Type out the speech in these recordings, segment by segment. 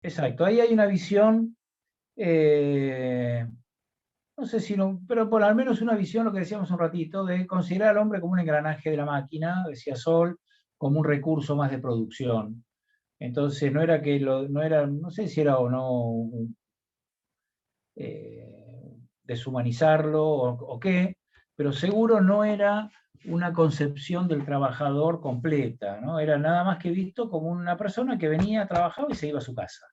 exacto. Ahí hay una visión, no sé si no, pero por al menos una visión, lo que decíamos un ratito, de considerar al hombre como un engranaje de la máquina, decía Sol, como un recurso más de producción. Entonces no era que no era, no sé si era o no deshumanizarlo o qué, pero seguro no era una concepción del trabajador completa, ¿no? Era nada más que visto como una persona que venía, trabajaba y se iba a su casa,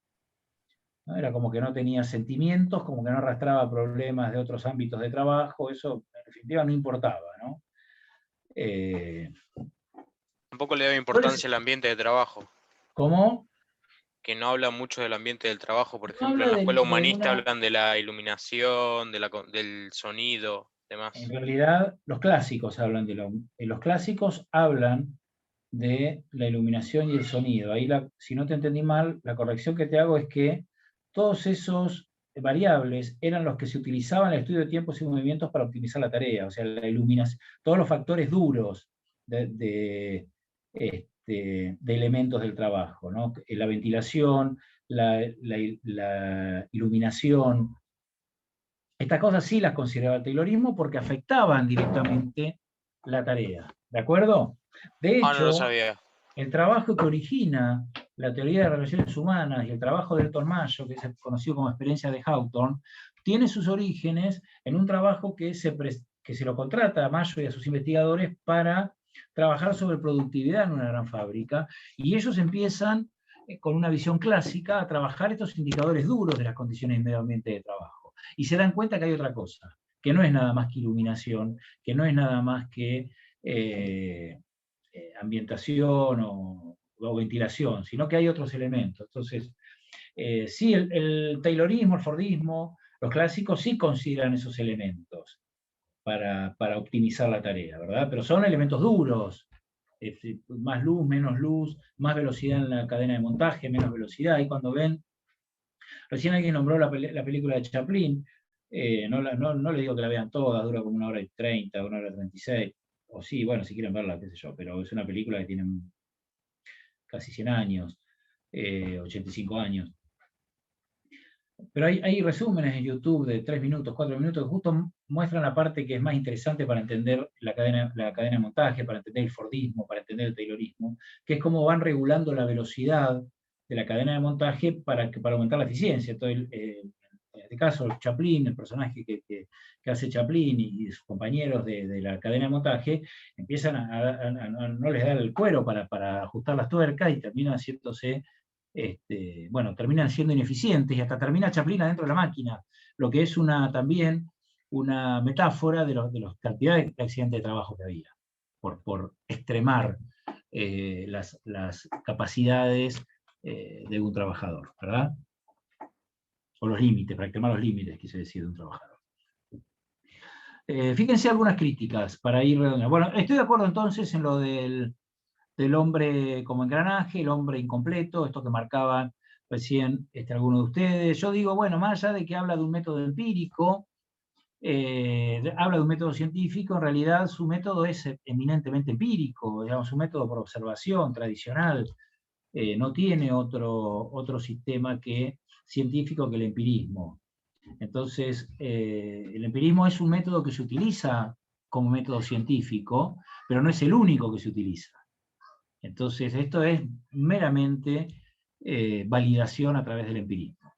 ¿no? Era como que no tenía sentimientos, como que no arrastraba problemas de otros ámbitos de trabajo, eso en definitiva no importaba, ¿no? Eh, Tampoco le da importancia al ambiente de trabajo, ¿Cómo? que no habla mucho del ambiente del trabajo. Por No ejemplo, habla en la escuela de humanista una. hablan de la iluminación, del sonido, En demás. realidad, los clásicos hablan los clásicos hablan de la iluminación y el sonido. Ahí, si no te entendí mal, la corrección que te hago es que todos esos variables eran los que se utilizaban en el estudio de tiempos y movimientos para optimizar la tarea. O sea, la iluminación, todos los factores duros de elementos del trabajo, ¿no? La ventilación, la iluminación. Estas cosas sí las consideraba el Taylorismo porque afectaban directamente la tarea. ¿De acuerdo? De Ah, no lo hecho, sabía. el trabajo que origina la teoría de relaciones humanas y el trabajo de Elton Mayo, que es conocido como experiencia de Hawthorne, tiene sus orígenes en un trabajo que se lo contrata a Mayo y a sus investigadores para trabajar sobre productividad en una gran fábrica, y ellos empiezan con una visión clásica a trabajar estos indicadores duros de las condiciones de medio ambiente de trabajo. Y se dan cuenta que hay otra cosa, que no es nada más que iluminación, que no es nada más que ambientación o ventilación, sino que hay otros elementos. Entonces, sí, el Taylorismo, el Fordismo, los clásicos sí consideran esos elementos para optimizar la tarea, ¿verdad? Pero son elementos duros, más luz, menos luz, más velocidad en la cadena de montaje, menos velocidad, y cuando ven, recién alguien nombró la película de Chaplin, no le digo que la vean todas, dura como 1 hora y 30, 1 hora y 36, o sí, bueno, si quieren verla, qué sé yo, pero es una película que tiene casi 100 años, 85 años. Pero hay resúmenes en YouTube de 3 minutos, 4 minutos, que justo muestran la parte que es más interesante para entender la cadena de montaje, para entender el Fordismo, para entender el Taylorismo, que es cómo van regulando la velocidad de la cadena de montaje para aumentar la eficiencia. Entonces, en este caso, Chaplin, el personaje que hace Chaplin y sus compañeros de la cadena de montaje, empiezan no les da el cuero para ajustar las tuercas y terminan haciéndose bueno, terminan siendo ineficientes y hasta termina Chaplin adentro de la máquina, lo que es también una metáfora de las cantidades de accidentes de trabajo que había, por extremar las capacidades de un trabajador, ¿verdad? O los límites, para extremar los límites, quise decir, de un trabajador. Fíjense algunas críticas para ir redondeando. Bueno, estoy de acuerdo entonces en lo del hombre como engranaje, el hombre incompleto, esto que marcaban recién algunos de ustedes. Yo digo, bueno, más allá de que habla de un método empírico, habla de un método científico, en realidad su método es eminentemente empírico, digamos, un método por observación tradicional, no tiene otro sistema científico que el empirismo. Entonces, el empirismo es un método que se utiliza como método científico, pero no es el único que se utiliza. Entonces, esto es meramente validación a través del empirismo.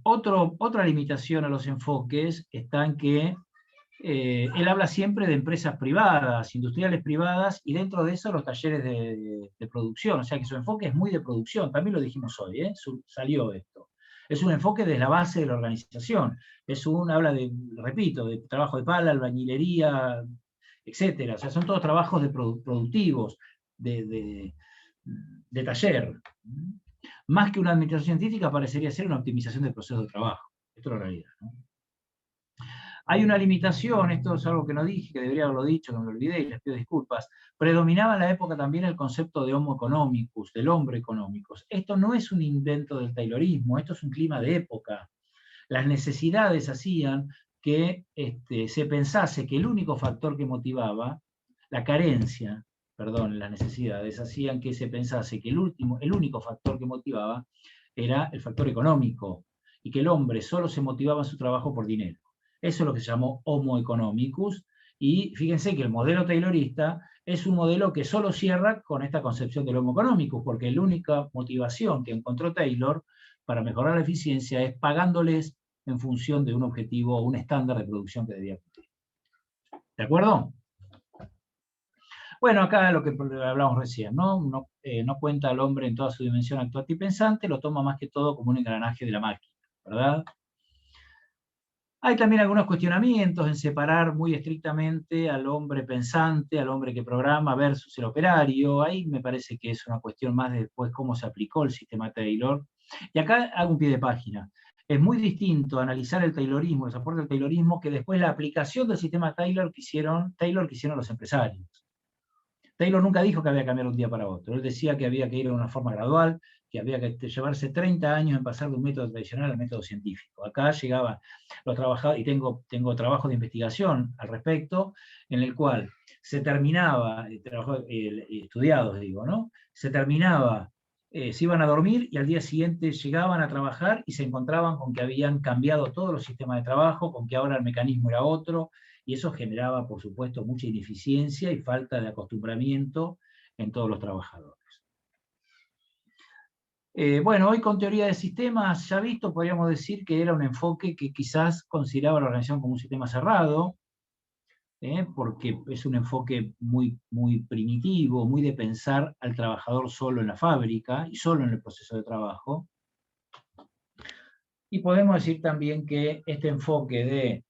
Otra limitación a los enfoques está en que él habla siempre de empresas privadas, industriales privadas, y dentro de eso los talleres de producción, o sea que su enfoque es muy de producción, también lo dijimos hoy, salió esto. Es un enfoque desde la base de la organización, habla repito, de trabajo de pala, albañilería, etcétera. O sea, son todos trabajos productivos, de taller. Más que una administración científica, parecería ser una optimización del proceso de trabajo. Esto es la realidad, ¿no? Hay una limitación, esto es algo que no dije, que debería haberlo dicho, que me lo olvidé y les pido disculpas. Predominaba en la época también el concepto de homo economicus, del hombre economicus. Esto no es un invento del taylorismo, esto es un clima de época. Las necesidades hacían que se pensase que el único factor que motivaba la carencia perdón, las necesidades hacían que se pensase que el único factor que motivaba era el factor económico, y que el hombre solo se motivaba en su trabajo por dinero. Eso es lo que se llamó Homo economicus, y fíjense que el modelo taylorista es un modelo que solo cierra con esta concepción del Homo economicus, porque la única motivación que encontró Taylor para mejorar la eficiencia es pagándoles en función de un objetivo o un estándar de producción que debía cumplir. ¿De acuerdo? Bueno, acá lo que hablamos recién, ¿no? No cuenta al hombre en toda su dimensión actuante y pensante, lo toma más que todo como un engranaje de la máquina, ¿verdad? Hay también algunos cuestionamientos en separar muy estrictamente al hombre pensante, al hombre que programa versus el operario. Ahí me parece que es una cuestión más de después cómo se aplicó el sistema Taylor. Y acá hago un pie de página. Es muy distinto analizar el Taylorismo, el soporte del Taylorismo, que después la aplicación del sistema Taylor que hicieron los empresarios. Taylor nunca dijo que había que cambiar de un día para otro. Él decía que había que ir de una forma gradual, que había que llevarse 30 años en pasar de un método tradicional al método científico. Acá llegaban los trabajadores, y tengo trabajos de investigación al respecto, en el cual se terminaba, estudiados digo, ¿no? Se terminaba, se iban a dormir y al día siguiente llegaban a trabajar y se encontraban con que habían cambiado todos los sistemas de trabajo, con que ahora el mecanismo era otro, y eso generaba, por supuesto, mucha ineficiencia y falta de acostumbramiento en todos los trabajadores. Bueno, hoy con teoría de sistemas ya visto, podríamos decir que era un enfoque que quizás consideraba la organización como un sistema cerrado, porque es un enfoque muy, muy primitivo, muy de pensar al trabajador solo en la fábrica y solo en el proceso de trabajo. Y podemos decir también que este enfoque de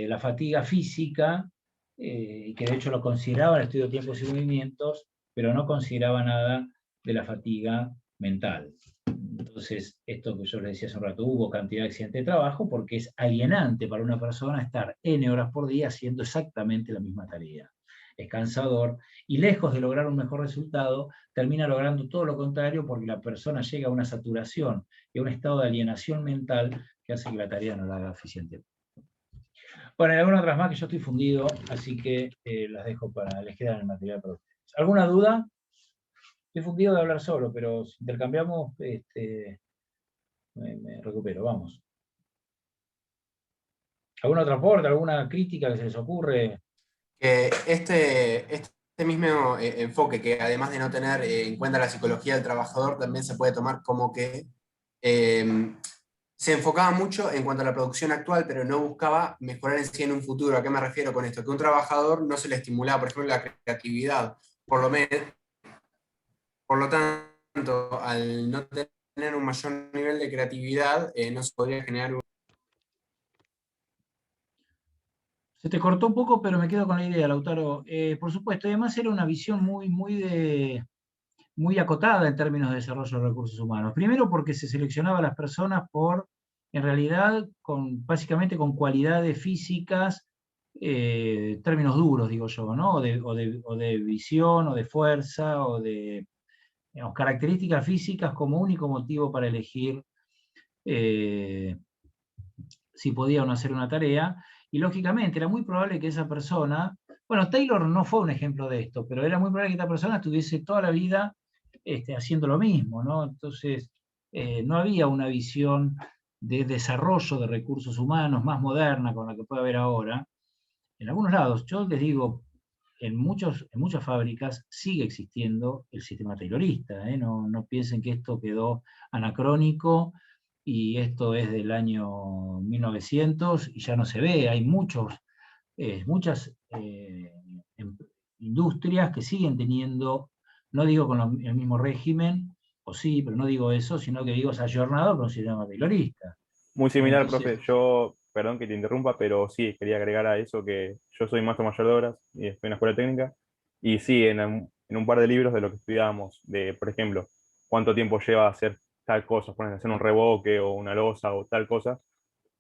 la fatiga física, que de hecho lo consideraba el estudio de tiempos y movimientos, pero no consideraba nada de la fatiga mental. Entonces, esto que yo les decía hace un rato, hubo cantidad de accidentes de trabajo porque es alienante para una persona estar N horas por día haciendo exactamente la misma tarea. Es cansador y lejos de lograr un mejor resultado, termina logrando todo lo contrario porque la persona llega a una saturación y a un estado de alienación mental que hace que la tarea no la haga eficientemente. Bueno, hay algunas otras más que yo estoy fundido, así que las dejo para, les quedan el material para ustedes. ¿Alguna duda? Estoy fundido de hablar solo, pero si intercambiamos, me recupero, vamos. ¿Algún otro aporte, alguna crítica que se les ocurre? Que este mismo enfoque, que además de no tener en cuenta la psicología del trabajador, también se puede tomar como que se enfocaba mucho en cuanto a la producción actual, pero no buscaba mejorar en sí en un futuro. ¿A qué me refiero con esto? Que un trabajador no se le estimulaba, por ejemplo, la creatividad. Por lo tanto, al no tener un mayor nivel de creatividad, no se podría generar un... Se te cortó un poco, pero me quedo con la idea, Lautaro. Por supuesto, además era una visión muy acotada en términos de desarrollo de recursos humanos. Primero porque se seleccionaba a las personas en realidad, básicamente con cualidades físicas, términos duros, digo yo, ¿no? O de visión, o de fuerza, o de, digamos, características físicas como único motivo para elegir si podía o no hacer una tarea, y lógicamente era muy probable que esa persona, bueno, Taylor no fue un ejemplo de esto, pero era muy probable que esta persona estuviese toda la vida haciendo lo mismo, ¿no? Entonces, no había una visión de desarrollo de recursos humanos más moderna con la que puede haber ahora. En algunos lados, yo les digo, en muchas fábricas sigue existiendo el sistema taylorista, ¿eh? No piensen que esto quedó anacrónico y esto es del año 1900 y ya no se ve. Hay muchas industrias que siguen teniendo, no digo con el mismo régimen, o sí, pero no digo eso, sino que digo es ayornado con un sistema taylorista. Muy similar, Entonces, profe. Yo, perdón que te interrumpa, pero sí, quería agregar a eso que yo soy maestro mayor de obras y estoy en la escuela técnica. Y sí, en un par de libros de lo que estudiábamos, de, por ejemplo, cuánto tiempo lleva hacer tal cosa, por ejemplo, hacer un revoque o una losa o tal cosa,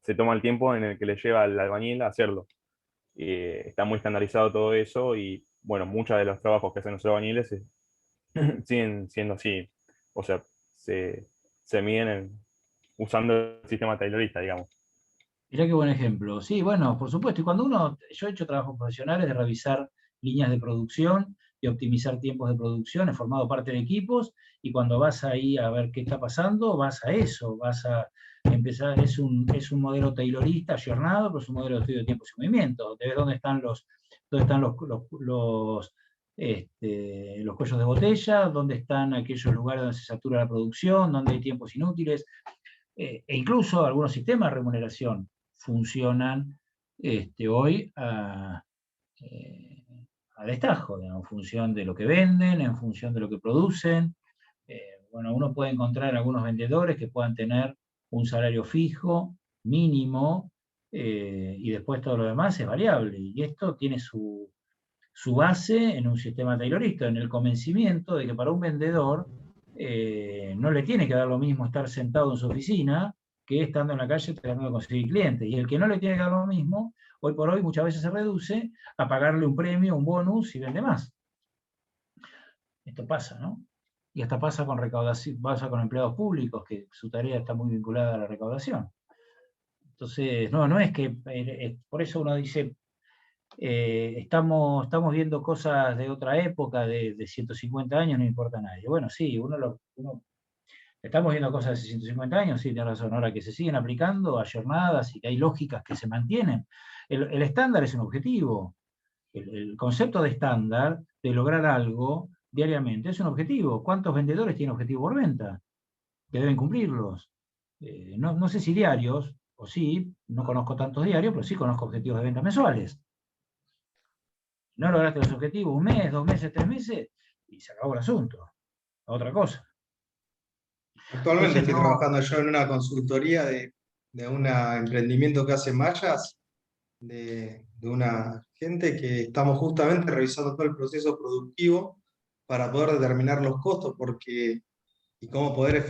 se toma el tiempo en el que le lleva al albañil a hacerlo. Está muy estandarizado todo eso y, bueno, muchos de los trabajos que hacen los albañiles siguen siendo así. O sea, se miden usando el sistema taylorista, digamos. mirá qué buen ejemplo. Sí, bueno, por supuesto. Y cuando yo he hecho trabajos profesionales de revisar líneas de producción de optimizar tiempos de producción, he formado parte de equipos, y cuando vas ahí a ver qué está pasando, vas a eso, vas a empezar, es un modelo taylorista, ayornado, pero es un modelo de estudio de tiempos y movimientos, donde ves dónde están los cuellos de botella, dónde están aquellos lugares donde se satura la producción, donde hay tiempos inútiles, e incluso algunos sistemas de remuneración funcionan hoy a destajo, digamos, en función de lo que venden, en función de lo que producen. Bueno, uno puede encontrar algunos vendedores que puedan tener un salario fijo, mínimo, y después todo lo demás es variable. Y esto tiene su base en un sistema taylorista, en el convencimiento de que para un vendedor no le tiene que dar lo mismo estar sentado en su oficina que estando en la calle tratando de conseguir clientes. Y el que no le tiene que dar lo mismo, hoy por hoy muchas veces se reduce a pagarle un premio, un bonus y vende más. Esto pasa, ¿no? Y hasta pasa con recaudación, pasa con empleados públicos, que su tarea está muy vinculada a la recaudación. Entonces, no es que, por eso uno dice, estamos viendo cosas de otra época, de 150 años, no importa a nadie. Bueno, sí, estamos viendo cosas de hace 150 años, sí, tiene razón, ahora que se siguen aplicando, ayornadas, y que hay lógicas que se mantienen. El estándar es un objetivo. El concepto de estándar, de lograr algo diariamente, es un objetivo. ¿Cuántos vendedores tienen objetivo por venta? Que deben cumplirlos. No sé si diarios, o sí, no conozco tantos diarios, pero sí conozco objetivos de venta mensuales. No lograste los objetivos, 1 mes, 2 meses, 3 meses, y se acabó el asunto. A otra cosa. Actualmente Entonces, estoy trabajando yo en una consultoría de un emprendimiento que hace mallas, de una gente que estamos justamente revisando todo el proceso productivo para poder determinar los costos y cómo poder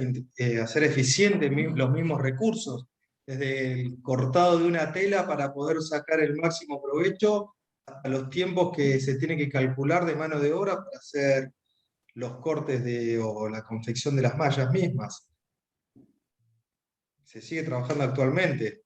hacer eficientes los mismos recursos, desde el cortado de una tela para poder sacar el máximo provecho, hasta los tiempos que se tiene que calcular de mano de obra para hacer los cortes o la confección de las mallas mismas. Se sigue trabajando actualmente.